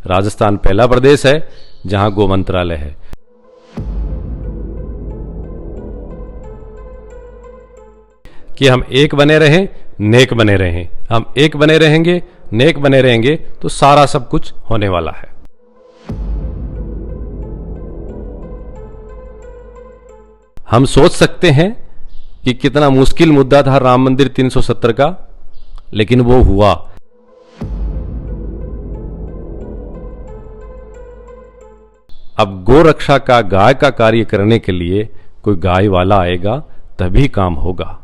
राजस्थान पहला प्रदेश है जहां गो मंत्रालय है। कि हम एक बने रहें, नेक बने रहें। हम एक बने रहेंगे, नेक बने रहेंगे तो सारा सब कुछ होने वाला है। हम सोच सकते हैं कि कितना मुश्किल मुद्दा था राम मंदिर 370 का, लेकिन वो हुआ। अब गो रक्षा का, गाय का कार्य करने के लिए कोई गाय वाला आएगा तभी काम होगा।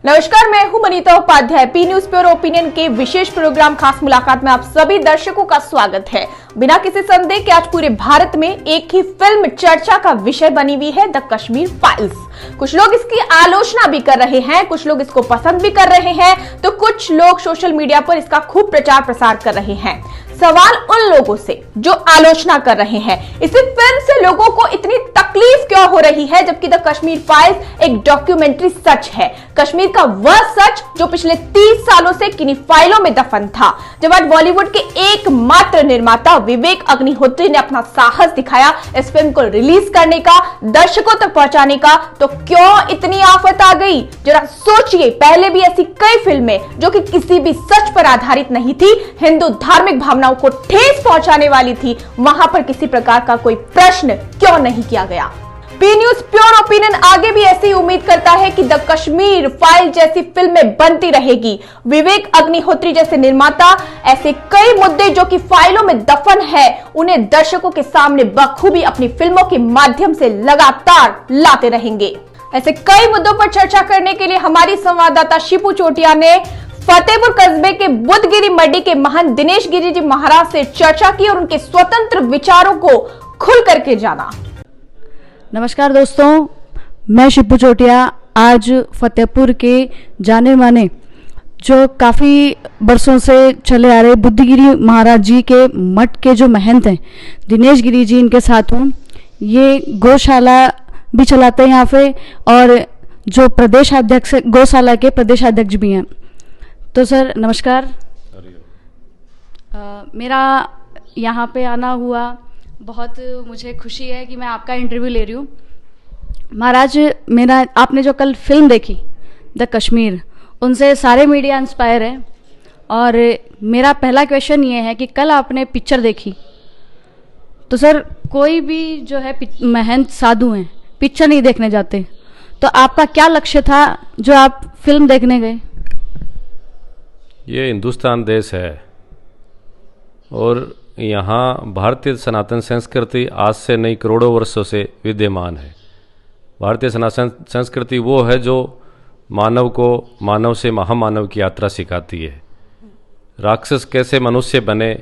नमस्कार, मैं हूं Manita Upadhyay. P news pure opinion के विशेष प्रोग्राम खास मुलाकात में आप सभी दर्शकों का स्वागत है। बिना किसी संदेह के आज पूरे भारत में एक ही फिल्म चर्चा का विषय बनी हुई है, द कश्मीर फाइल्स। कुछ लोग इसकी आलोचना भी कर रहे हैं, कुछ लोग इसको पसंद भी कर रहे हैं, तो कुछ लोग सोशल मीडिया पर इसका खूब प्रचार प्रसार कर रहे हैं। सवाल उन लोगों से जो आलोचना कर रहे हैं, इस फिल्म से लोगों को इतनी तकलीफ क्यों हो रही है, जबकि द कश्मीर फाइल्स एक डॉक्यूमेंट्री सच है। कश्मीर का वह सच जो पिछले 30 सालों से किन्हीं फाइलों में दफन था। जब आज बॉलीवुड के एकमात्र निर्माता विवेक अग्निहोत्री ने अपना साहस दिखाया इस फिल्म को रिलीज करने का, दर्शकों तक पहुंचाने का, तो क्यों इतनी आफत आ गई? जरा सोचिए, पहले भी ऐसी कई फिल्में जो कि किसी भी सच पर आधारित नहीं थी, हिंदू धार्मिक भावनाओं को ठेस पहुंचाने वाली थी, वहां पर किसी प्रकार का कोई प्रश्न क्यों नहीं किया गया? पी न्यूज प्योर ओपिनियन आगे भी ऐसी उम्मीद करता है कि द कश्मीर फाइल जैसी फिल्में बनती रहेगी। विवेक अग्निहोत्री जैसे निर्माता ऐसे कई मुद्दे जो कि फाइलों में दफन है, उन्हें दर्शकों के सामने बखूबी अपनी फिल्मों के माध्यम से लगातार लाते रहेंगे। ऐसे कई मुद्दों पर चर्चा करने के लिए हमारी संवाददाता शिपू चोटिया ने फतेहपुर कस्बे के बुद्धगिरी मड्डी के महंत दिनेश गिरी जी महाराज से चर्चा की और उनके स्वतंत्र विचारों को खुल करके जाना। नमस्कार दोस्तों, मैं शिपू चोटिया आज फतेहपुर के जाने माने जो काफ़ी बरसों से चले आ रहे बुद्धगिरी महाराज जी के मठ के जो महंत हैं दिनेश गिरी जी, इनके साथ हूँ। ये गौशाला भी चलाते हैं यहाँ पे और जो प्रदेशाध्यक्ष गौशाला के प्रदेशाध्यक्ष भी हैं। तो सर नमस्कार। मेरा यहाँ पे आना हुआ बहुत मुझे खुशी है कि मैं आपका इंटरव्यू ले रही हूँ। महाराज, मेरा आपने जो कल फिल्म देखी द कश्मीर, उनसे सारे मीडिया इंस्पायर है और मेरा पहला क्वेश्चन ये है कि कल आपने पिक्चर देखी तो सर कोई भी जो है महंत साधु हैं पिक्चर नहीं देखने जाते, तो आपका क्या लक्ष्य था जो आप फिल्म देखने गए? ये हिंदुस्तान देश है और यहाँ भारतीय सनातन संस्कृति आज से नहीं करोड़ों वर्षों से विद्यमान है। भारतीय सनातन संस्कृति वो है जो मानव को मानव से महामानव की यात्रा सिखाती है। राक्षस कैसे मनुष्य बने,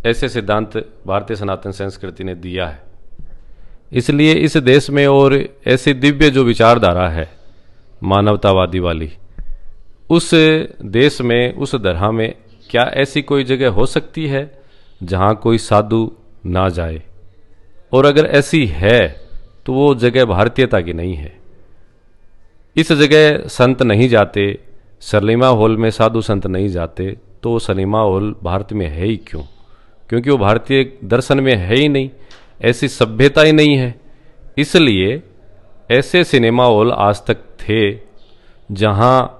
ऐसे सिद्धांत भारतीय सनातन संस्कृति ने दिया है। इसलिए इस देश में और ऐसी दिव्य जो विचारधारा है मानवतावादी वाली, उस देश में, उस धरा में क्या ऐसी कोई जगह हो सकती है जहाँ कोई साधु ना जाए? और अगर ऐसी है तो वो जगह भारतीयता की नहीं है। इस जगह संत नहीं जाते, सलीमा हॉल में साधु संत नहीं जाते, तो वो सलीमा हॉल भारत में है ही क्यों? क्योंकि वो भारतीय दर्शन में है ही नहीं, ऐसी सभ्यता ही नहीं है। इसलिए ऐसे सिनेमा हॉल आज तक थे जहाँ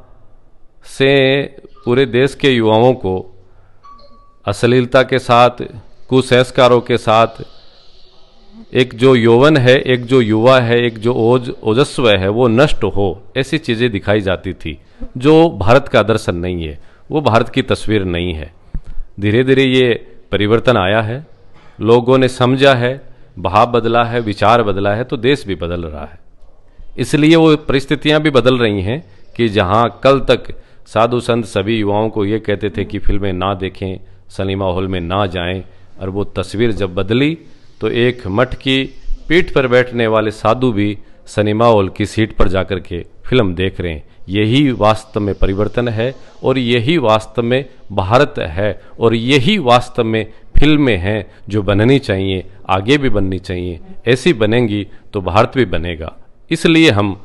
से पूरे देश के युवाओं को अश्लीलता के साथ, कुसंस्कारों के साथ एक जो यौवन है, एक जो युवा है, एक जो ओजस्व है वो नष्ट हो, ऐसी चीज़ें दिखाई जाती थी जो भारत का दर्शन नहीं है, वो भारत की तस्वीर नहीं है। धीरे धीरे ये परिवर्तन आया है, लोगों ने समझा है, भाव बदला है, विचार बदला है, तो देश भी बदल रहा है। इसलिए वो परिस्थितियां भी बदल रही हैं कि जहां कल तक साधु संत सभी युवाओं को ये कहते थे कि फिल्में ना देखें, सलीमा हॉल में ना जाएं, और वो तस्वीर जब बदली तो एक मठ की पीठ पर बैठने वाले साधु भी सिनेमा हॉल की सीट पर जाकर के फिल्म देख रहे हैं। यही वास्तव में परिवर्तन है और यही वास्तव में भारत है और यही वास्तव में फिल्में हैं जो बननी चाहिए, आगे भी बननी चाहिए। ऐसी बनेंगी तो भारत भी बनेगा। इसलिए हम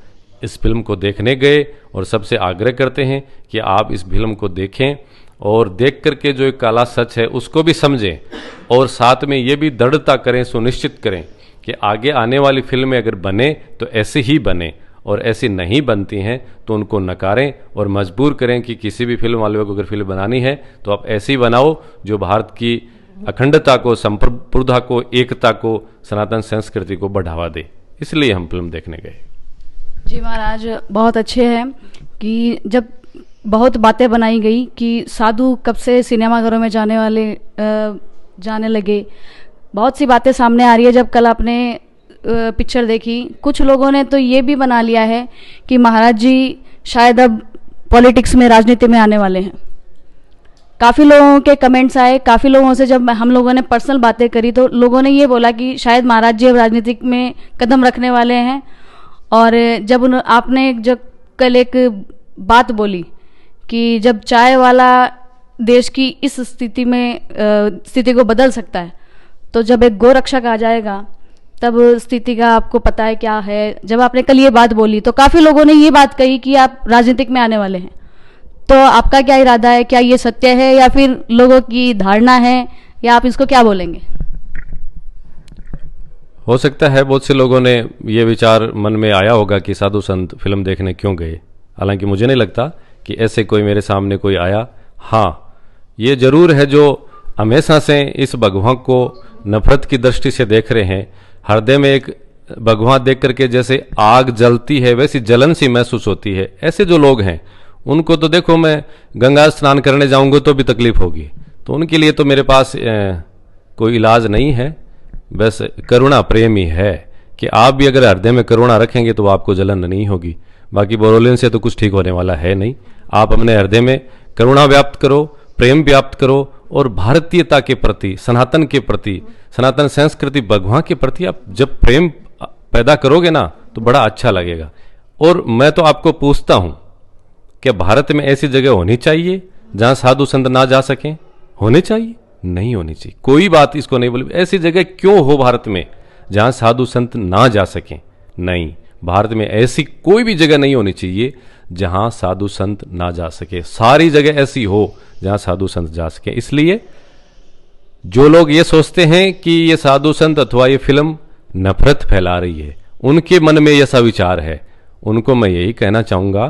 इस फिल्म को देखने गए और सबसे आग्रह करते हैं कि आप इस फिल्म को देखें और देख करके जो एक काला सच है उसको भी समझें और साथ में ये भी दृढ़ता करें, सुनिश्चित करें कि आगे आने वाली फिल्में अगर बने तो ऐसे ही बने और ऐसी नहीं बनती हैं तो उनको नकारें और मजबूर करें कि किसी भी फिल्म वाले को अगर फिल्म बनानी है तो आप ऐसी बनाओ जो भारत की अखंडता को, संप्रभुता को, एकता को, सनातन संस्कृति को बढ़ावा दे। इसलिए हम फिल्म देखने गए। जी महाराज, बहुत अच्छे हैं कि जब बहुत बातें बनाई गई कि साधु कब से सिनेमाघरों में जाने लगे, बहुत सी बातें सामने आ रही है। जब कल आपने पिक्चर देखी, कुछ लोगों ने तो ये भी बना लिया है कि महाराज जी शायद अब पॉलिटिक्स में, राजनीति में आने वाले हैं। काफ़ी लोगों के कमेंट्स आए, काफ़ी लोगों से जब हम लोगों ने पर्सनल बातें करी तो लोगों ने ये बोला कि शायद महाराज जी अब राजनीति में कदम रखने वाले हैं। और जब आपने जब कल एक बात बोली कि जब चाय वाला देश की इस स्थिति को बदल सकता है, तो जब एक गोरक्षक आ जाएगा तब स्थिति का आपको पता है क्या है। जब आपने कल ये बात बोली तो काफ़ी लोगों ने ये बात कही कि आप राजनीतिक में आने वाले हैं, तो आपका क्या इरादा है? क्या ये सत्य है या फिर लोगों की धारणा है, या आप इसको क्या बोलेंगे? हो सकता है बहुत से लोगों ने ये विचार मन में आया होगा कि साधु संत फिल्म देखने क्यों गए। हालांकि मुझे नहीं लगता कि ऐसे कोई मेरे सामने कोई आया। हाँ, ये जरूर है जो हमेशा से इस भगवान को नफरत की दृष्टि से देख रहे हैं, हृदय में एक भगवान देख करके जैसे आग जलती है वैसी जलन सी महसूस होती है, ऐसे जो लोग हैं उनको तो देखो, मैं गंगा स्नान करने जाऊंगा तो भी तकलीफ होगी, तो उनके लिए तो मेरे पास कोई इलाज नहीं है। बस करुणा प्रेम ही है कि आप भी अगर हृदय में करुणा रखेंगे तो आपको जलन नहीं होगी। बाकी बोरोलिन से तो कुछ ठीक होने वाला है नहीं। आप अपने हृदय में करुणा व्याप्त करो, प्रेम व्याप्त करो और भारतीयता के प्रति, सनातन के प्रति, सनातन संस्कृति भगवान के प्रति आप जब प्रेम पैदा करोगे ना तो बड़ा अच्छा लगेगा। और मैं तो आपको पूछता हूं, क्या भारत में ऐसी जगह होनी चाहिए जहां साधु संत ना जा सकें? होने चाहिए? नहीं होनी चाहिए। कोई बात इसको नहीं बोली ऐसी जगह क्यों हो भारत में जहां साधु संत ना जा सकें? नहीं, भारत में ऐसी कोई भी जगह नहीं होनी चाहिए जहां साधु संत ना जा सके। सारी जगह ऐसी हो जहां साधु संत जा सके। इसलिए जो लोग ये सोचते हैं कि ये साधु संत अथवा ये फिल्म नफरत फैला रही है, उनके मन में ऐसा विचार है, उनको मैं यही कहना चाहूंगा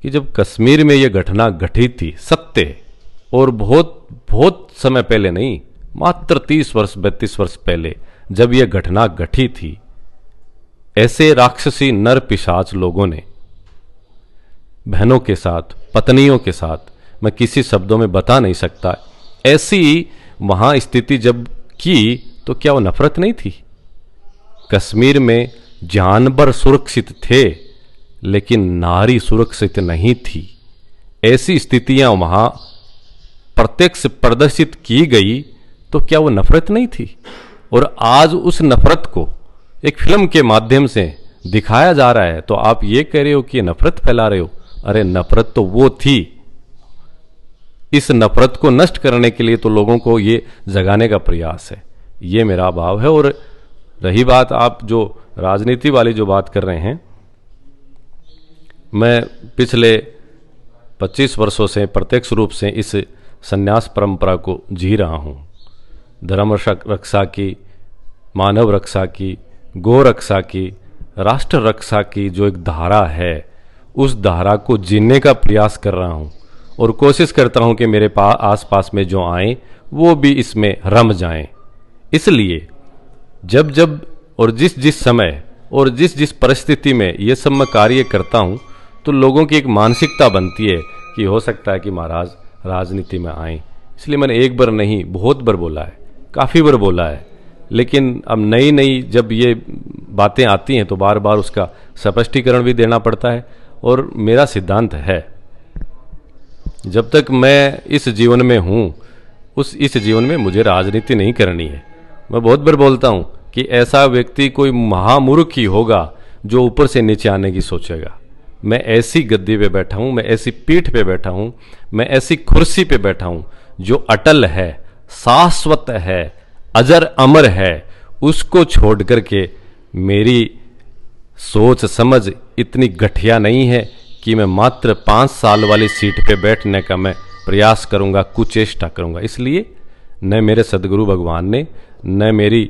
कि जब कश्मीर में यह घटना घटी थी, सत्य, और बहुत बहुत समय पहले नहीं, मात्र 30 वर्ष 32 वर्ष पहले जब यह घटना घटी थी, ऐसे राक्षसी नर पिशाच लोगों ने बहनों के साथ, पत्नियों के साथ, मैं किसी शब्दों में बता नहीं सकता, ऐसी वहां स्थिति जब की तो क्या वो नफरत नहीं थी? कश्मीर में जानवर सुरक्षित थे लेकिन नारी सुरक्षित नहीं थी। ऐसी स्थितियां वहां प्रत्यक्ष प्रदर्शित की गई तो क्या वो नफरत नहीं थी? और आज उस नफरत को एक फिल्म के माध्यम से दिखाया जा रहा है तो आप ये कह रहे हो कि नफरत फैला रहे हो। अरे नफरत तो वो थी। इस नफरत को नष्ट करने के लिए तो लोगों को ये जगाने का प्रयास है, ये मेरा भाव है। और रही बात आप जो राजनीति वाली जो बात कर रहे हैं, मैं पिछले 25 वर्षों से प्रत्यक्ष रूप से इस संन्यास परंपरा को जी रहा हूं। धर्म रक्षा की, मानव रक्षा की, गो रक्षा की, राष्ट्र रक्षा की जो एक धारा है, उस धारा को जीने का प्रयास कर रहा हूं और कोशिश करता हूं कि मेरे आसपास में जो आए वो भी इसमें रम जाएं। इसलिए जब जब और जिस जिस समय और जिस जिस परिस्थिति में ये सब मैं कार्य करता हूं तो लोगों की एक मानसिकता बनती है कि हो सकता है कि महाराज राजनीति में आए। इसलिए मैंने एक बार नहीं, बहुत बार बोला है, काफ़ी बार बोला है। लेकिन अब नई नई जब ये बातें आती हैं तो बार बार उसका स्पष्टीकरण भी देना पड़ता है। और मेरा सिद्धांत है, जब तक मैं इस जीवन में हूँ इस जीवन में मुझे राजनीति नहीं करनी है। मैं बहुत बार बोलता हूँ कि ऐसा व्यक्ति कोई महामूर्ख ही होगा जो ऊपर से नीचे आने की सोचेगा। मैं ऐसी गद्दी पे बैठा हूँ, मैं ऐसी पीठ पे बैठा हूँ, मैं ऐसी कुर्सी पे बैठा हूँ जो अटल है, शाश्वत है, अजर अमर है। उसको छोड़ करके मेरी सोच समझ इतनी घटिया नहीं है कि मैं मात्र 5 साल वाली सीट पे बैठने का मैं प्रयास करूंगा, कुचेष्टा करूंगा। इसलिए न मेरे सदगुरु भगवान ने न मेरी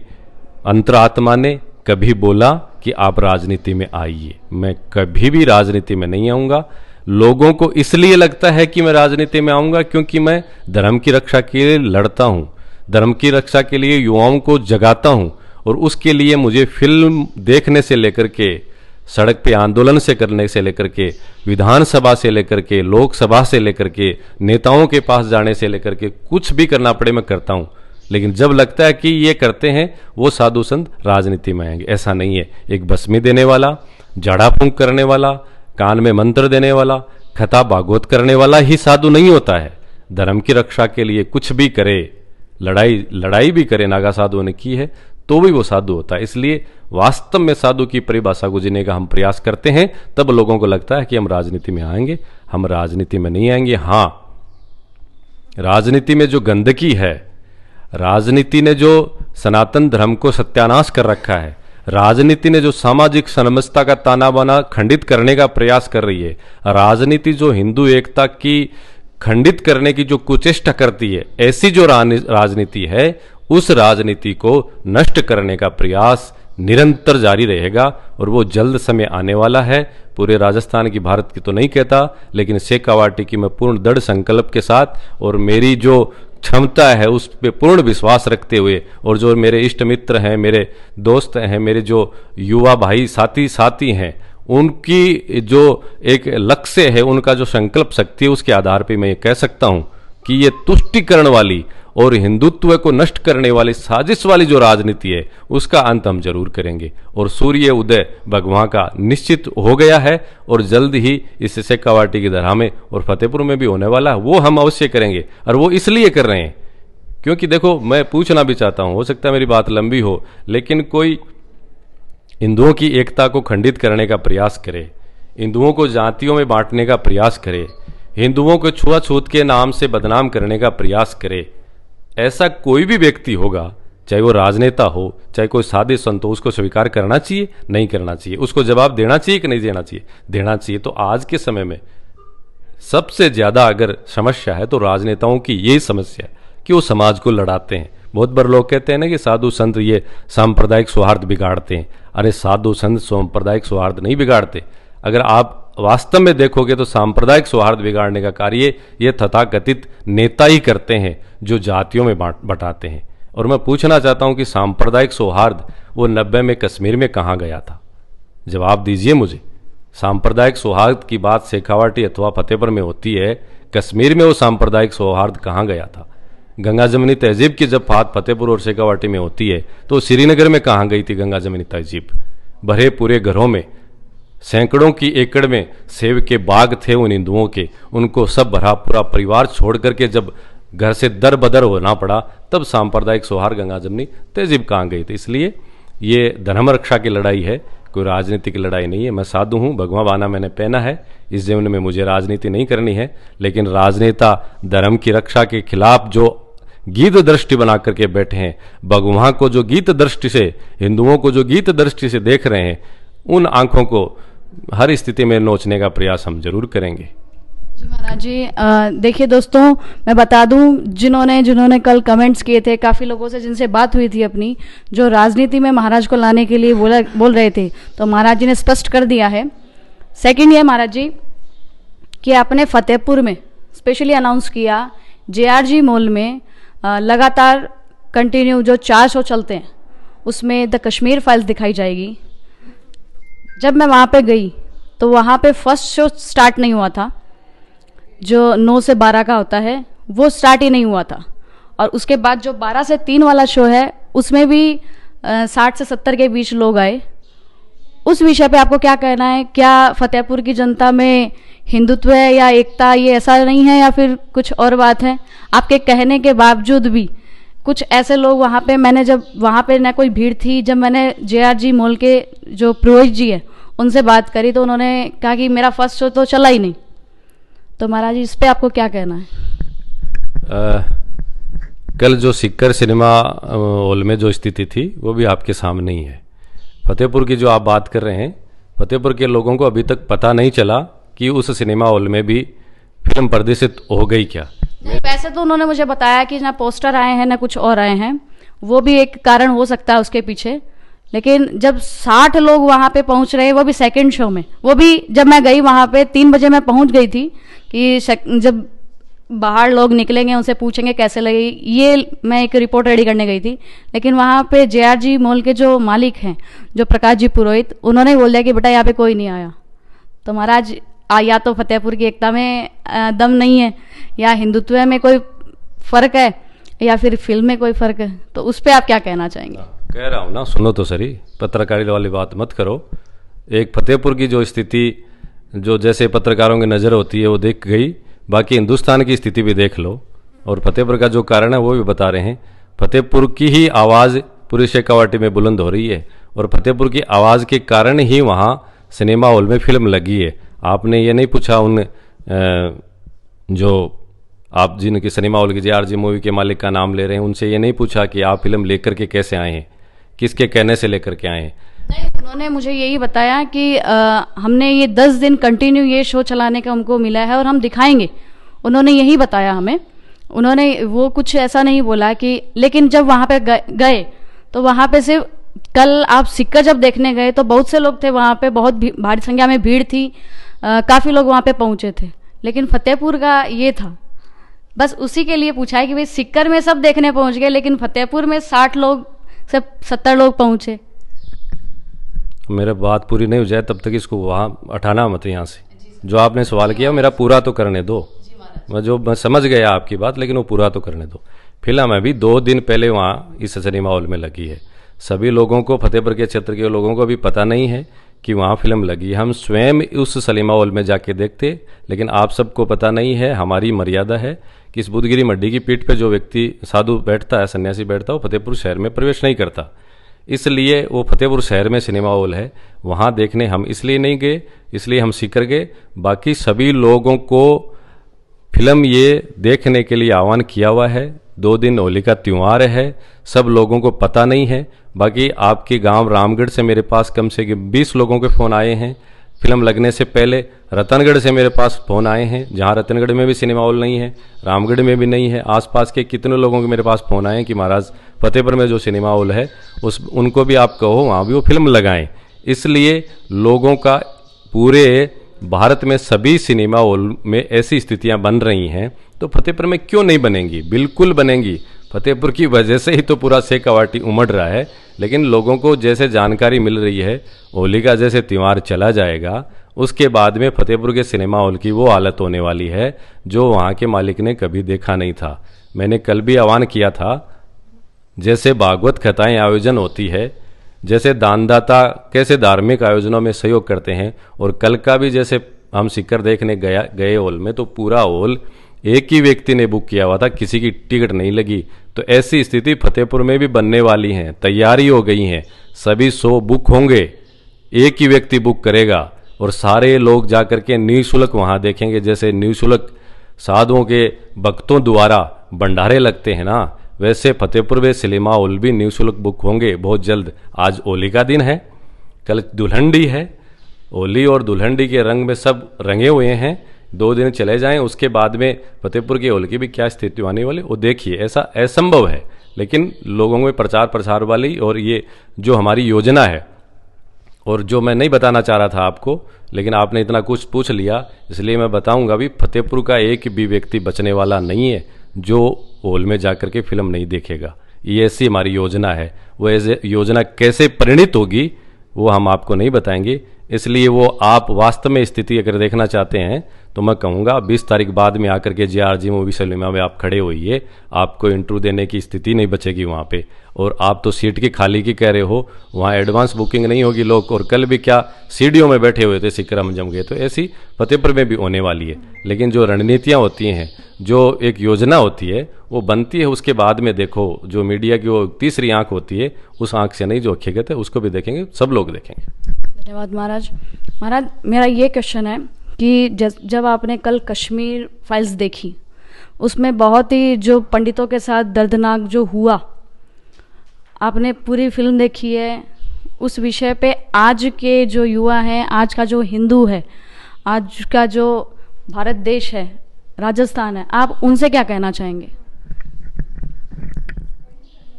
अंतरात्मा ने कभी बोला कि आप राजनीति में आइए। मैं कभी भी राजनीति में नहीं आऊंगा। लोगों को इसलिए लगता है कि मैं राजनीति में आऊंगा क्योंकि मैं धर्म की रक्षा के लिए लड़ता हूं, धर्म की रक्षा के लिए युवाओं को जगाता हूं, और उसके लिए मुझे फिल्म देखने से लेकर के, सड़क पे आंदोलन से करने से लेकर के, विधानसभा से लेकर के, लोकसभा से लेकर के, नेताओं के पास जाने से लेकर के, कुछ भी करना पड़े मैं करता हूं। लेकिन जब लगता है कि ये करते हैं वो साधु संत राजनीति में आएंगे, ऐसा नहीं है। एक भस्मी देने वाला, झाड़ा फूंक करने वाला, कान में मंत्र देने वाला, कथा भागवत करने वाला ही साधु नहीं होता है। धर्म की रक्षा के लिए कुछ भी करे, लड़ाई भी करे, नागा साधुओं ने की है, तो भी वो साधु होता है। इसलिए वास्तव में साधु की परिभाषा को जीने का हम प्रयास करते हैं, तब लोगों को लगता है कि हम राजनीति में आएंगे। हम राजनीति में नहीं आएंगे। हाँ, राजनीति में जो गंदगी है, राजनीति ने जो सनातन धर्म को सत्यानाश कर रखा है, राजनीति ने जो सामाजिक समरसता का ताना बाना खंडित करने का प्रयास कर रही है, राजनीति जो हिंदू एकता की खंडित करने की जो कुचेष्टा करती है, ऐसी जो राजनीति है, उस राजनीति को नष्ट करने का प्रयास निरंतर जारी रहेगा और वो जल्द समय आने वाला है। पूरे राजस्थान की, भारत की तो नहीं कहता, लेकिन शेखावाटी की मैं पूर्ण दृढ़ संकल्प के साथ और मेरी जो क्षमता है उस पर पूर्ण विश्वास रखते हुए, और जो मेरे इष्ट मित्र हैं, मेरे दोस्त हैं, मेरे जो युवा भाई साथी हैं, उनकी जो एक लक्ष्य है, उनका जो संकल्प शक्ति है, उसके आधार पर मैं ये कह सकता हूं कि ये तुष्टिकरण वाली और हिंदुत्व को नष्ट करने वाली साजिश वाली जो राजनीति है, उसका अंत हम जरूर करेंगे। और सूर्य उदय भगवान का निश्चित हो गया है और जल्द ही इस शेखावाटी की दरहा में और फतेहपुर में भी होने वाला है, वो हम अवश्य करेंगे। और वो इसलिए कर रहे हैं क्योंकि देखो, मैं पूछना भी चाहता हूं, हो सकता है मेरी बात लंबी हो, लेकिन कोई हिंदुओं की एकता को खंडित करने का प्रयास करे, हिंदुओं को जातियों में बांटने का प्रयास करे, हिंदुओं को छुआछूत के नाम से बदनाम करने का प्रयास करे, ऐसा कोई भी व्यक्ति होगा, चाहे वो राजनेता हो, चाहे कोई साधु संत हो, उसको स्वीकार करना चाहिए, नहीं करना चाहिए, उसको जवाब देना चाहिए कि नहीं देना चाहिए? देना चाहिए। तो आज के समय में सबसे ज्यादा अगर समस्या है तो राजनेताओं की यही समस्या है कि वो समाज को लड़ाते हैं। बहुत बार लोग कहते हैं ना कि साधु संत ये सांप्रदायिक सौहार्द बिगाड़ते हैं। अरे साधु संत सांप्रदायिक सौहार्द नहीं बिगाड़ते। अगर आप वास्तव में देखोगे तो सांप्रदायिक सौहार्द बिगाड़ने का कार्य ये तथाकथित नेता ही करते हैं, जो जातियों में बटाते हैं। और मैं पूछना चाहता हूं कि सांप्रदायिक सौहार्द वो 90 में कश्मीर में कहाँ गया था? जवाब दीजिए मुझे। सांप्रदायिक सौहार्द की बात शेखावाटी अथवा फतेहपुर में होती है, कश्मीर में वो सांप्रदायिक सौहार्द कहाँ गया था? गंगा जमनी तहजीब की जब बात फतेहपुर और शेखावाटी में होती है तो श्रीनगर में कहाँ गई थी गंगा जमनी तहजीब? भरे पूरे घरों में, सैकड़ों की एकड़ में सेब के बाग थे उन हिंदुओं के, उनको सब भरा पूरा परिवार छोड़ करके जब घर से दर बदर होना पड़ा, तब सांप्रदायिक सौहार्द गंगा जमनी तहजीब कहाँ गई थी? इसलिए ये धर्म रक्षा की लड़ाई है, कोई राजनीति की लड़ाई नहीं है। मैं साधु हूँ, भगवा बाना मैंने पहना है, इस जीवन में मुझे राजनीति नहीं करनी है, लेकिन राजनेता धर्म की रक्षा के खिलाफ जो गीत दृष्टि बना करके बैठे हैं, भगवान को जो गीत दृष्टि से, हिंदुओं को जो गीत दृष्टि से देख रहे हैं, उन आंखों को हर स्थिति में नोचने का प्रयास हम जरूर करेंगे। जी महाराज जी, देखिए दोस्तों, मैं बता दूं, जिन्होंने कल कमेंट्स किए थे, काफ़ी लोगों से जिनसे बात हुई थी अपनी, जो राजनीति में महाराज को लाने के लिए बोल रहे थे, तो महाराज जी ने स्पष्ट कर दिया है। सेकंड ये महाराज जी कि आपने फतेहपुर में स्पेशली अनाउंस किया, JRG मॉल में लगातार कंटिन्यू जो 4 शो चलते हैं उसमें द कश्मीर फाइल्स दिखाई जाएगी। जब मैं वहाँ पे गई तो वहाँ पे फर्स्ट शो स्टार्ट नहीं हुआ था, जो 9 से 12 का होता है वो स्टार्ट ही नहीं हुआ था, और उसके बाद जो 12 से 3 वाला शो है उसमें भी 60 से 70 के बीच लोग आए। उस विषय पे आपको क्या कहना है? क्या फतेहपुर की जनता में हिंदुत्व है या एकता, ये ऐसा नहीं है या फिर कुछ और बात है? आपके कहने के बावजूद भी कुछ ऐसे लोग वहाँ पे, मैंने जब वहाँ पे ना कोई भीड़ थी, जब मैंने JRG मॉल के जो पुरोहित जी है उनसे बात करी तो उन्होंने कहा कि मेरा फर्स्ट शो तो चला ही नहीं। तो महाराज जी, इस पे आपको क्या कहना है? कल जो सिक्कर सिनेमा हॉल में जो स्थिति थी वो भी आपके सामने ही है। फतेहपुर की जो आप बात कर रहे हैं, फतेहपुर के लोगों को अभी तक पता नहीं चला कि उस सिनेमा हॉल में भी फिल्म प्रदर्शित हो गई क्या। नहीं, वैसे तो उन्होंने मुझे बताया कि ना पोस्टर आए हैं ना कुछ और आए हैं, वो भी एक कारण हो सकता है उसके पीछे। लेकिन जब 60 लोग वहाँ पे पहुँच रहे, वो भी सेकंड शो में, वो भी जब मैं गई वहाँ पे 3 बजे मैं पहुँच गई थी कि जब बाहर लोग निकलेंगे उनसे पूछेंगे कैसे लगी, ये मैं एक रिपोर्ट रेडी करने गई थी। लेकिन वहाँ पे JRG मॉल के जो मालिक हैं, जो प्रकाश जी पुरोहित, उन्होंने बोल दिया कि बेटा यहाँ पे कोई नहीं आया। तो महाराज या तो फतेहपुर की एकता में दम नहीं है, या हिंदुत्व में कोई फर्क है, या फिर फिल्म में कोई फर्क है। तो उस पर आप क्या कहना चाहेंगे? कह रहा हूँ ना, सुनो तो सही, पत्रकारिता वाली बात मत करो। एक फतेहपुर की जो स्थिति, जो जैसे पत्रकारों की नज़र होती है वो देख गई, बाकी हिंदुस्तान की स्थिति भी देख लो। और फतेहपुर का जो कारण है वो भी बता रहे हैं। फतेहपुर की ही आवाज़ पूरी शेखावाटी में बुलंद हो रही है, और फतेहपुर की आवाज़ के कारण ही वहाँ सिनेमा हॉल में फिल्म लगी है। आपने ये नहीं पूछा उन जो आप जिनकी सिनेमा हॉल की JRG मूवी के मालिक का नाम ले रहे हैं, उनसे ये नहीं पूछा कि आप फिल्म लेकर के कैसे आए हैं, किसके कहने से लेकर के आए हैं? नहीं, उन्होंने मुझे यही बताया कि हमने ये 10 दिन कंटिन्यू ये शो चलाने का हमको मिला है और हम दिखाएंगे। उन्होंने यही बताया हमें। उन्होंने वो कुछ ऐसा नहीं बोला कि, लेकिन जब वहाँ पे गए तो वहाँ पे सिर्फ कल आप सिक्का जब देखने गए तो बहुत से लोग थे वहाँ पे, बहुत भारी संख्या में भीड़ थी, काफ़ी लोग वहाँ पे पहुँचे थे। लेकिन फतेहपुर का ये था, बस उसी के लिए पूछा है कि भाई सिक्कर में सब देखने पहुँच गए, लेकिन फतेहपुर में 60 लोग सब 70 लोग पहुँचे। मेरा बात पूरी नहीं हो जाए तब तक इसको वहाँ हटाना मत यहाँ से। जो आपने सवाल किया मेरा पूरा तो करने दो। मैं समझ गया आपकी बात, लेकिन वो पूरा तो करने दो। फिल्म अभी 2 दिन पहले वहाँ इस सिनेमा हॉल में लगी है। सभी लोगों को, फतेहपुर के क्षेत्र के लोगों को अभी पता नहीं है कि वहाँ फिल्म लगी। हम स्वयं उस सिनेमा हॉल में जाके देखते, लेकिन आप सबको पता नहीं है। हमारी मर्यादा है कि इस बुधगिरी मड्डी की पीठ पे जो व्यक्ति साधु बैठता है, सन्यासी बैठता है, वो फतेहपुर शहर में प्रवेश नहीं करता। इसलिए वो फतेहपुर शहर में सिनेमा हॉल है, वहाँ देखने हम इसलिए नहीं गए, इसलिए हम सीकर गए। बाकी सभी लोगों को फिल्म ये देखने के लिए आह्वान किया हुआ है। 2 दिन होली का त्यौहार है, सब लोगों को पता नहीं है। बाकी आपके गांव रामगढ़ से मेरे पास कम से कम 20 लोगों के फ़ोन आए हैं फिल्म लगने से पहले। रतनगढ़ से मेरे पास फ़ोन आए हैं, जहां रतनगढ़ में भी सिनेमा हॉल नहीं है, रामगढ़ में भी नहीं है। आसपास के कितने लोगों के मेरे पास फ़ोन आए हैं कि महाराज फतेहपुर में जो सिनेमा हॉल है उनको भी आप कहो वहाँ भी वो फिल्म लगाएं। इसलिए लोगों का पूरे भारत में सभी सिनेमा हॉल में ऐसी स्थितियाँ बन रही हैं, तो फतेहपुर में क्यों नहीं बनेंगी? बिल्कुल बनेंगी। फतेहपुर की वजह से ही तो पूरा शेखावाटी उमड़ रहा है। लेकिन लोगों को जैसे जानकारी मिल रही है, होली का जैसे त्यौहार चला जाएगा, उसके बाद में फतेहपुर के सिनेमा हॉल की वो हालत होने वाली है जो वहाँ के मालिक ने कभी देखा नहीं था। मैंने कल भी आह्वान किया था, जैसे भागवत कथाएं आयोजन होती है, जैसे दानदाता कैसे धार्मिक आयोजनों में सहयोग करते हैं, और कल का भी जैसे हम सिक्कर देखने गए हॉल में, तो पूरा हॉल एक ही व्यक्ति ने बुक किया हुआ था, किसी की टिकट नहीं लगी। तो ऐसी स्थिति फतेहपुर में भी बनने वाली है, तैयारी हो गई है। सभी 100 बुक होंगे, एक ही व्यक्ति बुक करेगा और सारे लोग जाकर के निःशुल्क वहाँ देखेंगे। जैसे निःशुल्क साधुओं के भक्तों द्वारा भंडारे लगते हैं ना, वैसे फतेहपुर में सिनेमा हॉल भी निःशुल्क बुक होंगे बहुत जल्द। आज होली का दिन है, कल दुल्हनडी है। होली और दुल्हनडी के रंग में सब रंगे हुए हैं। 2 दिन चले जाएं, उसके बाद में फतेहपुर की होली की भी क्या स्थिति आने वाली वो देखिए। ऐसा असंभव है, लेकिन लोगों में प्रचार प्रसार वाली और ये जो हमारी योजना है, और जो मैं नहीं बताना चाह रहा था आपको, लेकिन आपने इतना कुछ पूछ लिया, इसलिए मैं बताऊंगा भी। फतेहपुर का एक भी व्यक्ति बचने वाला नहीं है जो हॉल में जाकर के फिल्म नहीं देखेगा। ये ऐसी हमारी योजना है। वो ऐसे योजना कैसे परिणित होगी वो हम आपको नहीं बताएंगे। इसलिए वो आप वास्तव में स्थिति अगर देखना चाहते हैं तो मैं कहूँगा 20 तारीख बाद में आकर के JRG मूवी सिनेमा में आप खड़े होइए। आपको इंटरव्यू देने की स्थिति नहीं बचेगी वहाँ पे। और आप तो सीट की खाली की कह रहे हो, वहाँ एडवांस बुकिंग नहीं होगी लोग। और कल भी क्या सीढ़ियों में बैठे हुए थे, सिक्कर जम गए। तो ऐसी फतेहपुर में भी होने वाली है। लेकिन जो रणनीतियाँ होती हैं, जो एक योजना होती है, वो बनती है। उसके बाद में देखो, जो मीडिया की वो तीसरी आंख होती है, उस आंख से नहीं जो हकीकत है उसको भी देखेंगे, सब लोग देखेंगे। धन्यवाद महाराज। महाराज, मेरा ये क्वेश्चन है कि जब आपने कल कश्मीर फाइल्स देखी, उसमें बहुत ही जो पंडितों के साथ दर्दनाक जो हुआ, आपने पूरी फिल्म देखी है, उस विषय पे आज के जो युवा हैं, आज का जो हिंदू है, आज का जो भारत देश है, राजस्थान है, आप उनसे क्या कहना चाहेंगे?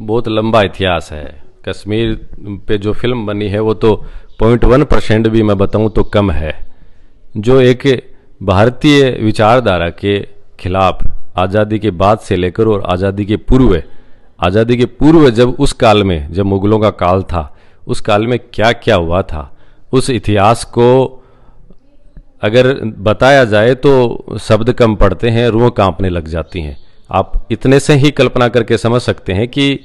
बहुत लंबा इतिहास है। कश्मीर पे जो फिल्म बनी है वो तो 0.1% भी मैं बताऊं तो कम है, जो एक भारतीय विचारधारा के खिलाफ आज़ादी के बाद से लेकर और आज़ादी के पूर्व जब उस काल में, जब मुगलों का काल था, उस काल में क्या क्या हुआ था, उस इतिहास को अगर बताया जाए तो शब्द कम पड़ते हैं, रूह कांपने लग जाती हैं। आप इतने से ही कल्पना करके समझ सकते हैं कि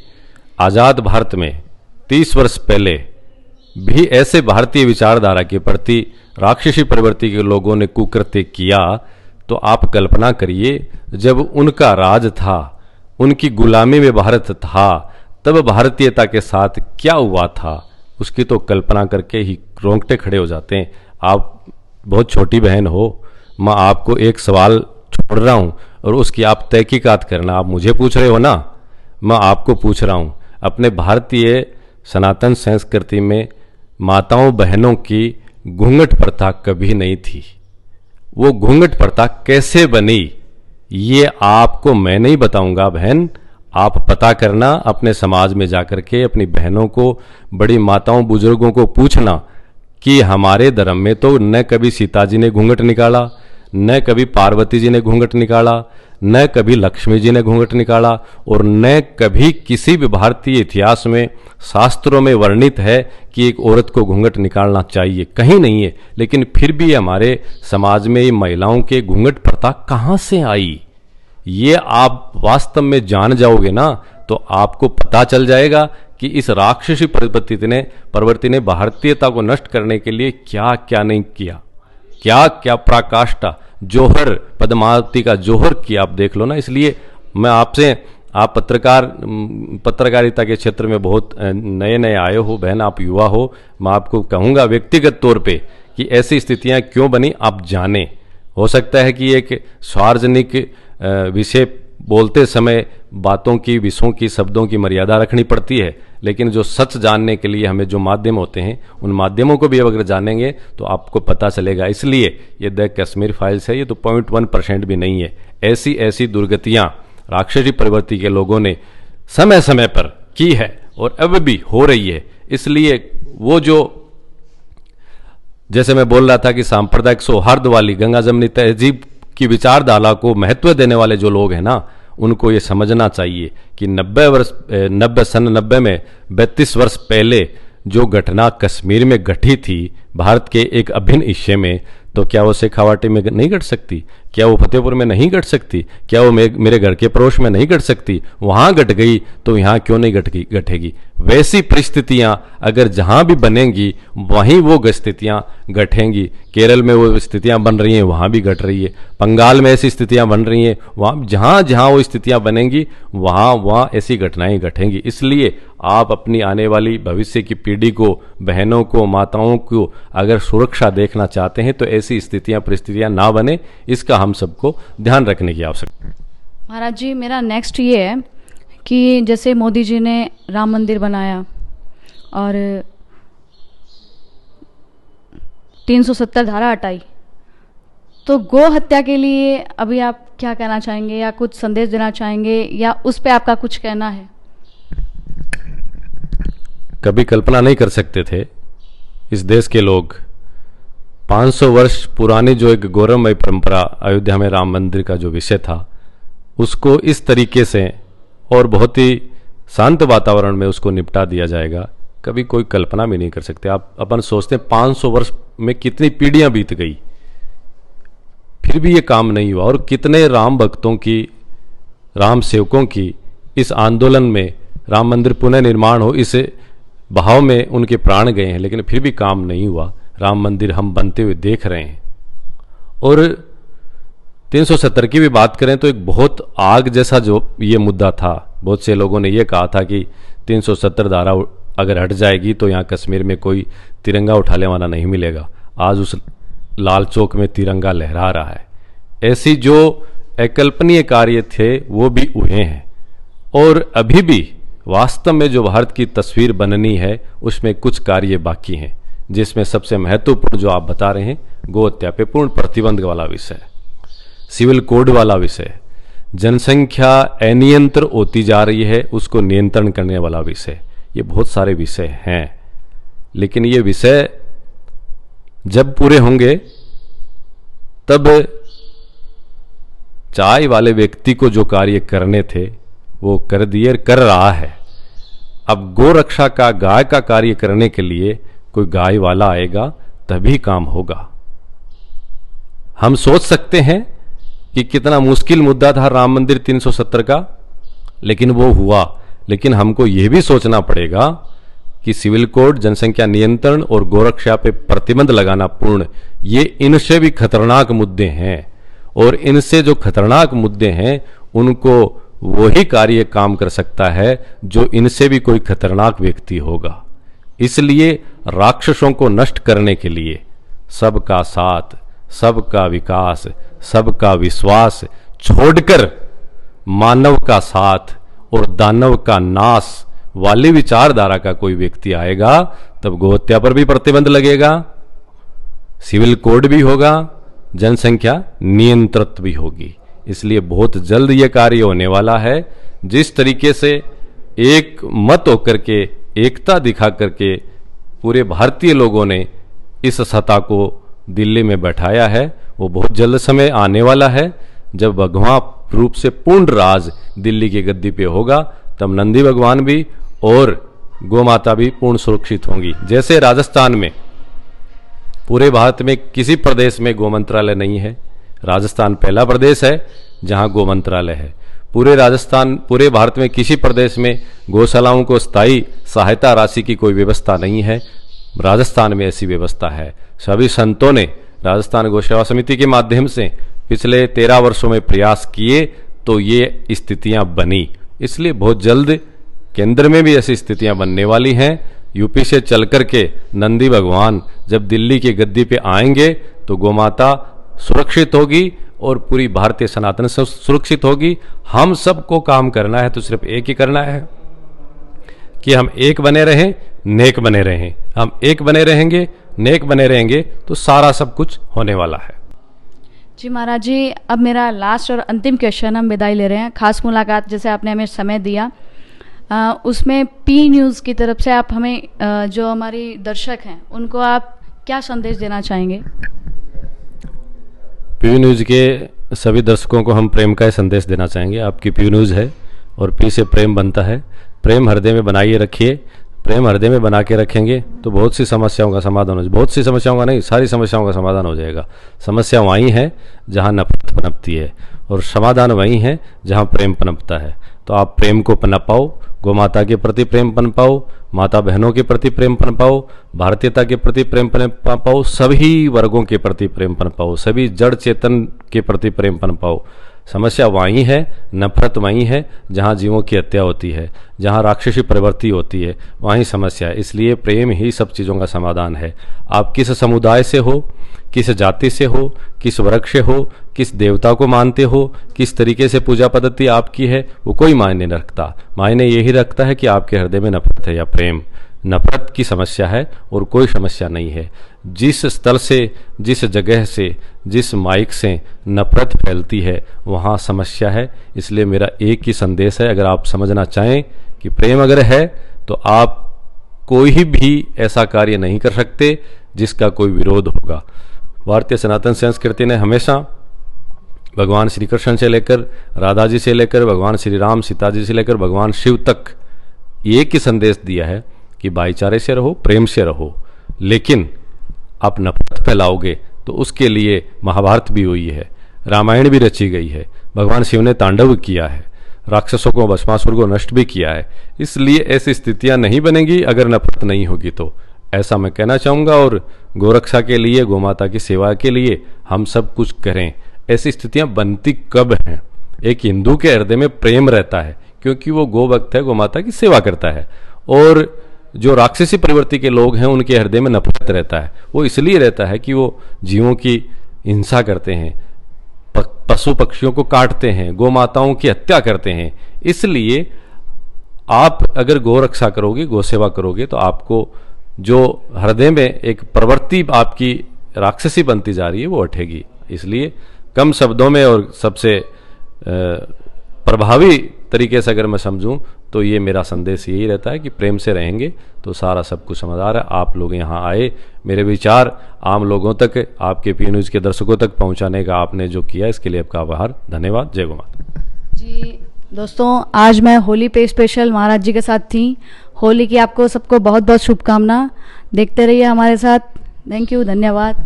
आज़ाद भारत में 30 वर्ष पहले भी ऐसे भारतीय विचारधारा के प्रति राक्षसी प्रवृत्ति के लोगों ने कुकृत्य किया, तो आप कल्पना करिए जब उनका राज था, उनकी गुलामी में भारत था, तब भारतीयता के साथ क्या हुआ था, उसकी तो कल्पना करके ही रोंगटे खड़े हो जाते हैं। आप बहुत छोटी बहन हो, मैं आपको एक सवाल छोड़ रहा हूँ और उसकी आप तहकीकात करना। आप मुझे पूछ रहे हो ना, मैं आपको पूछ रहा हूँ। अपने भारतीय सनातन संस्कृति में माताओं बहनों की घूंघट प्रथा कभी नहीं थी। वो घूंघट प्रथा कैसे बनी ये आपको मैं नहीं बताऊंगा बहन, आप पता करना अपने समाज में जाकर के, अपनी बहनों को, बड़ी माताओं बुजुर्गों को पूछना कि हमारे धर्म में तो न कभी सीता जी ने घूंघट निकाला, न कभी पार्वती जी ने घूंघट निकाला, न कभी लक्ष्मी जी ने घूंघट निकाला, और न कभी किसी भी भारतीय इतिहास में शास्त्रों में वर्णित है कि एक औरत को घूंघट निकालना चाहिए, कहीं नहीं है। लेकिन फिर भी हमारे समाज में महिलाओं के घूंघट प्रथा कहाँ से आई, ये आप वास्तव में जान जाओगे ना तो आपको पता चल जाएगा कि इस राक्षसी प्रवृत्ति ने भारतीयता को नष्ट करने के लिए क्या क्या नहीं किया, क्या क्या पराकाष्ठा, जोहर, पद्मावती का जोहर किया, आप देख लो ना। इसलिए मैं आपसे, आप पत्रकारिता के क्षेत्र में बहुत नए नए आए हो बहन, आप युवा हो, मैं आपको कहूँगा व्यक्तिगत तौर पे कि ऐसी स्थितियाँ क्यों बनी आप जाने। हो सकता है कि एक सार्वजनिक विषय बोलते समय बातों की, विषयों की, शब्दों की मर्यादा रखनी पड़ती है, लेकिन जो सच जानने के लिए हमें जो माध्यम होते हैं उन माध्यमों को भी अगर जानेंगे तो आपको पता चलेगा। इसलिए ये द कश्मीर फाइल्स है, ये तो 0.1% भी नहीं है। ऐसी ऐसी दुर्गतियां राक्षसी प्रवृत्ति के लोगों ने समय समय पर की है और अब भी हो रही है। इसलिए वो जो, जैसे मैं बोल रहा था कि सांप्रदायिक सौहार्द वाली गंगा जमनी तहजीब की विचारधारा को महत्व देने वाले जो लोग हैं ना, उनको ये समझना चाहिए कि 90 में 32 वर्ष पहले जो घटना कश्मीर में घटी थी भारत के एक अभिन्न हिस्से में, तो क्या वो शेखावाटी में नहीं घट सकती? क्या वो फतेहपुर में नहीं घट सकती? क्या वो मेरे घर के पड़ोस में नहीं घट सकती? वहां घट गई तो यहाँ क्यों नहीं घटेगी? वैसी परिस्थितियां अगर जहां भी बनेंगी वहीं वो स्थितियां घटेंगी। केरल में वो स्थितियां बन रही हैं, वहां भी घट रही है। बंगाल में ऐसी स्थितियां बन रही हैं, वहां जहां जहां वो स्थितियां बनेंगी वहां ऐसी घटनाएं घटेंगी। इसलिए आप अपनी आने वाली भविष्य की पीढ़ी को, बहनों को, माताओं को अगर सुरक्षा देखना चाहते हैं तो ऐसी स्थितियां, परिस्थितियां ना बने, इसका हम सबको ध्यान रखने की आवश्यकता है। महाराज जी, मेरा नेक्स्ट ये है कि जैसे मोदी जी ने राम मंदिर बनाया और 370 धारा हटाई, तो गौ हत्या के लिए अभी आप क्या कहना चाहेंगे या कुछ संदेश देना चाहेंगे, या उस पे आपका कुछ कहना है? कभी कल्पना नहीं कर सकते थे इस देश के लोग 500 वर्ष पुरानी जो एक गौरवमय परंपरा अयोध्या में राम मंदिर का जो विषय था, उसको इस तरीके से और बहुत ही शांत वातावरण में उसको निपटा दिया जाएगा, कभी कोई कल्पना भी नहीं कर सकते। आप अपन सोचते हैं 500 वर्ष में कितनी पीढ़ियां बीत गई, फिर भी ये काम नहीं हुआ। और कितने राम भक्तों की, राम सेवकों की इस आंदोलन में, राम मंदिर पुनः निर्माण हो इस बहाव में उनके प्राण गए हैं, लेकिन फिर भी काम नहीं हुआ। राम मंदिर हम बनते हुए देख रहे हैं। और 370 की भी बात करें तो एक बहुत आग जैसा जो ये मुद्दा था, बहुत से लोगों ने ये कहा था कि 370 धारा अगर हट जाएगी तो यहाँ कश्मीर में कोई तिरंगा उठाने वाला नहीं मिलेगा। आज उस लाल चौक में तिरंगा लहरा रहा है। ऐसी जो अकल्पनीय कार्य थे वो भी हुए हैं और अभी भी वास्तव में जो भारत की तस्वीर बननी है उसमें कुछ कार्य बाकी हैं, जिसमें सबसे महत्वपूर्ण जो आप बता रहे हैं, गो हत्या पे पूर्ण प्रतिबंध वाला विषय, सिविल कोड वाला विषय, जनसंख्या अनियंत्रित होती जा रही है उसको नियंत्रण करने वाला विषय, ये बहुत सारे विषय हैं। लेकिन ये विषय जब पूरे होंगे तब चाय वाले व्यक्ति को जो कार्य करने थे वो कर दिए, कर रहा है। अब गो रक्षा का, गाय का कार्य करने के लिए कोई गाय वाला आएगा तभी काम होगा। हम सोच सकते हैं कि कितना मुश्किल मुद्दा था राम मंदिर 370 का, लेकिन वो हुआ। लेकिन हमको यह भी सोचना पड़ेगा कि सिविल कोड, जनसंख्या नियंत्रण और गोरक्षा पे प्रतिबंध लगाना पूर्ण, ये इनसे भी खतरनाक मुद्दे हैं। और इनसे जो खतरनाक मुद्दे हैं उनको वही कार्य काम कर सकता है जो इनसे भी कोई खतरनाक व्यक्ति होगा। इसलिए राक्षसों को नष्ट करने के लिए सबका साथ, सबका विकास, सबका विश्वास छोड़कर मानव का साथ और दानव का नाश वाली विचारधारा का कोई व्यक्ति आएगा तब गोहत्या पर भी प्रतिबंध लगेगा, सिविल कोड भी होगा, जनसंख्या नियंत्रित भी होगी। इसलिए बहुत जल्द यह कार्य होने वाला है। जिस तरीके से एक मत होकर के, एकता दिखा करके पूरे भारतीय लोगों ने इस सत्ता को दिल्ली में बैठाया है, वो बहुत जल्द समय आने वाला है जब भगवान रूप से पूर्ण राज दिल्ली की गद्दी पे होगा। तब नंदी भगवान भी और गौ माता भी पूर्ण सुरक्षित होंगी। जैसे राजस्थान में, पूरे भारत में किसी प्रदेश में गौ मंत्रालय नहीं है, राजस्थान पहला प्रदेश है जहां गौ मंत्रालय है। पूरे भारत में किसी प्रदेश में गौशालाओं को स्थायी सहायता राशि की कोई व्यवस्था नहीं है, राजस्थान में ऐसी व्यवस्था है। सभी संतों ने राजस्थान गौसेवा समिति के माध्यम से पिछले 13 वर्षों में प्रयास किए तो ये स्थितियां बनी। इसलिए बहुत जल्द केंद्र में भी ऐसी स्थितियां बनने वाली हैं। यूपी से चल करके नंदी भगवान जब दिल्ली की गद्दी पे आएंगे तो गोमाता सुरक्षित होगी और पूरी भारतीय सनातन सुरक्षित होगी। हम सबको काम करना है तो सिर्फ एक ही करना है कि हम एक बने रहें, नेक बने रहें। हम एक बने रहेंगे, नेक बने रहेंगे तो सारा सब कुछ होने वाला है। जी महाराज जी, अब मेरा लास्ट और अंतिम क्वेश्चन, हम विदाई ले रहे हैं। खास मुलाकात जैसे आपने हमें समय दिया, उसमें पी न्यूज़ की तरफ से आप हमें जो हमारी दर्शक हैं उनको आप क्या संदेश देना चाहेंगे? पी न्यूज़ के सभी दर्शकों को हम प्रेम का ही संदेश देना चाहेंगे। आपकी पी न्यूज़ है और पी से प्रेम बनता है। प्रेम हृदय में बनाइए रखिए। प्रेम हृदय में बना के रखेंगे तो बहुत सी समस्याओं का समाधान हो जाएगा। बहुत सी समस्याओं का नहीं, सारी समस्याओं का समाधान हो जाएगा। समस्या वहीं है जहाँ नफरत पनपती है और समाधान वहीं है जहाँ प्रेम पनपता है। तो आप प्रेम को पनपाओ, गौ माता के प्रति प्रेम पनपाओ, माता बहनों के प्रति प्रेम पनपाओ, भारतीयता के प्रति प्रेम पनपाओ, सभी वर्गों के प्रति प्रेम पनपाओ, सभी जड़ चेतन के प्रति प्रेम पनपाओ। समस्या वहीं है, नफरत वहीं है जहाँ जीवों की हत्या होती है, जहाँ राक्षसी प्रवृत्ति होती है, वहीं समस्या है। इसलिए प्रेम ही सब चीज़ों का समाधान है। आप किस समुदाय से हो, किस जाति से हो, किस वर्ग से हो, किस देवता को मानते हो, किस तरीके से पूजा पद्धति आपकी है, वो कोई मायने नहीं रखता। मायने यही रखता है कि आपके हृदय में नफरत है या प्रेम। नफरत की समस्या है और कोई समस्या नहीं है। जिस स्थल से, जिस जगह से, जिस माइक से नफरत फैलती है वहाँ समस्या है। इसलिए मेरा एक ही संदेश है, अगर आप समझना चाहें कि प्रेम अगर है तो आप कोई भी ऐसा कार्य नहीं कर सकते जिसका कोई विरोध होगा। भारतीय सनातन संस्कृति ने हमेशा भगवान श्री कृष्ण से लेकर राधा जी से लेकर भगवान श्री राम सीता जी से लेकर भगवान शिव तक एक ही संदेश दिया है कि भाईचारे से रहो, प्रेम से रहो। लेकिन आप नफरत फैलाओगे तो उसके लिए महाभारत भी हुई है, रामायण भी रची गई है, भगवान शिव ने तांडव किया है, राक्षसों को, भस्मासुर को नष्ट भी किया है। इसलिए ऐसी स्थितियां नहीं बनेगी अगर नफरत नहीं होगी तो, ऐसा मैं कहना चाहूँगा। और गोरक्षा के लिए, गोमाता की सेवा के लिए हम सब कुछ करें। ऐसी स्थितियां बनती कब हैं? एक हिंदू के हृदय में प्रेम रहता है क्योंकि वो गो भक्त है, गोमाता की सेवा करता है। और जो राक्षसी प्रवृत्ति के लोग हैं उनके हृदय में नफरत रहता है। वो इसलिए रहता है कि वो जीवों की हिंसा करते हैं, पशु पक्षियों को काटते हैं, गौ माताओं की हत्या करते हैं। इसलिए आप अगर गौ रक्षा करोगे, गौ सेवा करोगे, तो आपको जो हृदय में एक प्रवृत्ति आपकी राक्षसी बनती जा रही है वो हटेगी। इसलिए कम शब्दों में और सबसे प्रभावी तरीके से अगर मैं समझूं तो ये मेरा संदेश यही रहता है कि प्रेम से रहेंगे तो सारा सब कुछ समझ आ रहा है। आप लोग यहाँ आए, मेरे विचार आम लोगों तक, आपके पी न्यूज़ के दर्शकों तक पहुँचाने का आपने जो किया, इसके लिए आपका आभार, धन्यवाद। जय गौ माता। जी दोस्तों, आज मैं होली पे स्पेशल महाराज जी के साथ थी। होली की आपको सबको बहुत बहुत शुभकामना। देखते रहिए हमारे साथ। थैंक यू, धन्यवाद।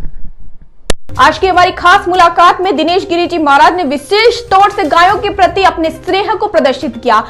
आज की हमारी खास मुलाकात में दिनेश गिरि जी महाराज ने विशेष तौर से गायों के प्रति अपने स्नेह को प्रदर्शित किया।